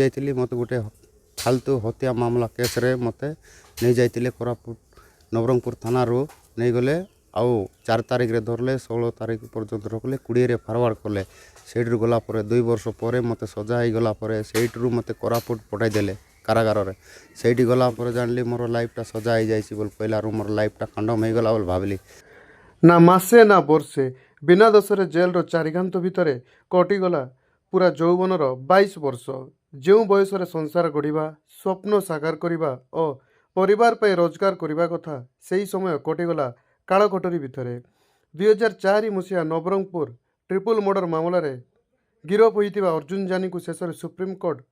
जाइतिली मते गोटे फालतू हत्या मामला केस रे मते नहीं जाइतिले कोरापुट नवरंगपुर थाना रो नहीं गले आउ 4 तारीख रे धरले 16 तारीख पर्यंत रखले 20 रे फॉरवर्ड कले सेठरू गला परे 2 वर्ष परे मते सजा ही गला परे सेठरू मते कोरापुट पठाई देले कारागार रे सेठी गला परे जानली मोर लाइफटा सजा ही जाइसी बोल पहिला रो मोर लाइफटा खंडम हो गला बोल भाबली ना मासे ना वर्षे बिना दोषरे जेल रो चारिकांत भितरे कटिगला पूरा यौवनर 22 वर्ष जो बयस संसार गढ़ा स्वप्न साकार करने और परिवार पे रोजगार करने कथा से समय कटिगला कालकोठरी भितर 2004 मसीहा नवरंगपुर ट्रिपल मर्डर मामलें गिरफ होता अर्जुन जानी को शेष सुप्रीमकोर्ट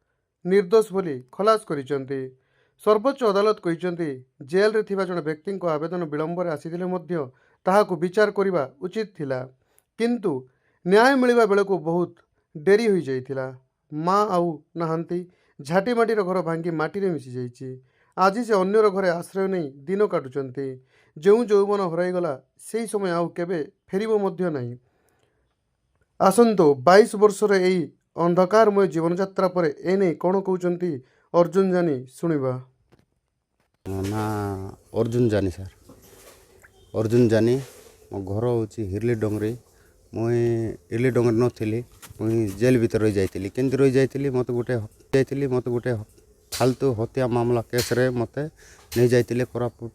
निर्दोष बोली खलास करिसेंती। सर्वोच्च अदालत कहते जेल रे थिबा जने व्यक्ति आवेदन विलंब आसीथिले मध्य ताहाकु विचार करने उचित थिला किंतु न्याय मिलवा बेलू बहुत डेरी हो जाइथिला। माँ आउ नहांती झाटीमाटीर घर भांगी माटी रे मिसी जाइछि। आज से अन्यर घरे आश्रय नहीं दिन काटुचंती। जो यौवन हराईगला से समय आउ केबे फेरिबो मध्य नहीं। आसंतो 22 वर्षर यही अंधकारमय जीवन यात्रा पर एने कौन कहते अर्जुन जानी शुणा। ना अर्जुन जानी सर अर्जुन जानी मो घर हूँ हिरली डोंगरी मुई हिरली डोंगरी नी मुई जेल भीतर रही जाइली केमती रही जाइली मत गोटे फालतू हत्या मामला केस रे मते नहीं जाइतिले कोरापुट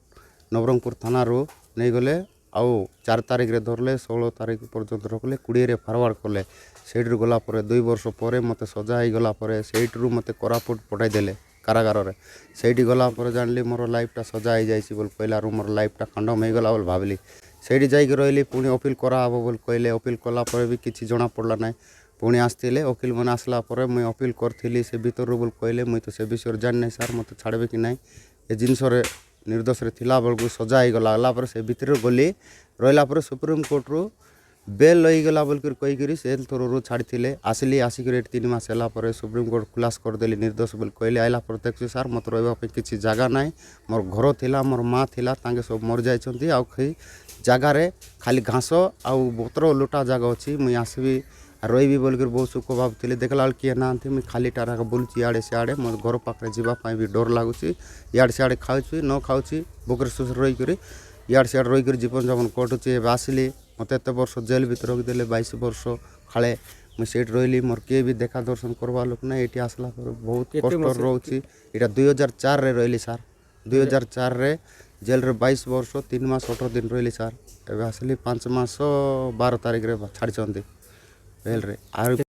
नवरंगपुर थाना रो नहीं गले आउ 4 तारीख रे धरले 16 तारीख पर्यंत रखले 20 रे फॉरवर्ड कले सेठरू गला परे 2 वर्ष परे मते सजा ही गला परे सेठरू मते कोरापुट पठाई देले कारागार रे सेठी गला परे जानली मोर लाइफटा सजा ही जाइसी बोल पहिला रो मोर लाइफटा खंडम हो गला बोल भाबली सेठी जाइक रही पुणी अपिल करा हबो बोल कहले अपिल कला परे भी किछि जणा पड़ला नाही पुणी आसते वकिल मैंने आसला पर मुई अपिल करी से भीतर बोल कहले मुई तो से विषय जान नहीं सार मत छाड़े कि ना ये जिनस निर्दोष थिला बेलू सजा ही गला पर से भीतर गली रहा सुप्रीमकोर्ट रू बेल लईगला बोल कहीकि से थ्रू छाड़ी आसली आसिक 3 मास है सुप्रीमकोर्ट खुलास करदेली निर्दोष बोल कहले आइला पर देखिए सार मत रही किसी जगह ना मोर घर थिला मोर माँ थिला तांके सब मर जाइछंती आ जगार खाली घास आउ बोतर लुटा जगह अच्छी मुई आसबी रही बोलिक बहुत सुख भावुली देखला किए ना मुझे खाली टारा बुलूँ इे सियाड़े मो घर पाखे जावाई भी डर लगुच इे सियाड़े खाऊँ न खाऊँ भोकर सुख रहीक इे सियाड़े रहीक जीवन जापन कटुचे आसली मत एत वर्ष जेल भीतर रखिदे 22 वर्ष खाले मुझे रही मोर किए भी देखा दर्शन करवा लोक ना ये आसला बहुत कष्ट रोचे यहाँ 2004 रे रही सार 2004 रे जेल रे 22 वर्ष 3 मास 18 दिन रही सार एवं आसली 5 मास 12 तारीख रे छाड़ी बेल रे।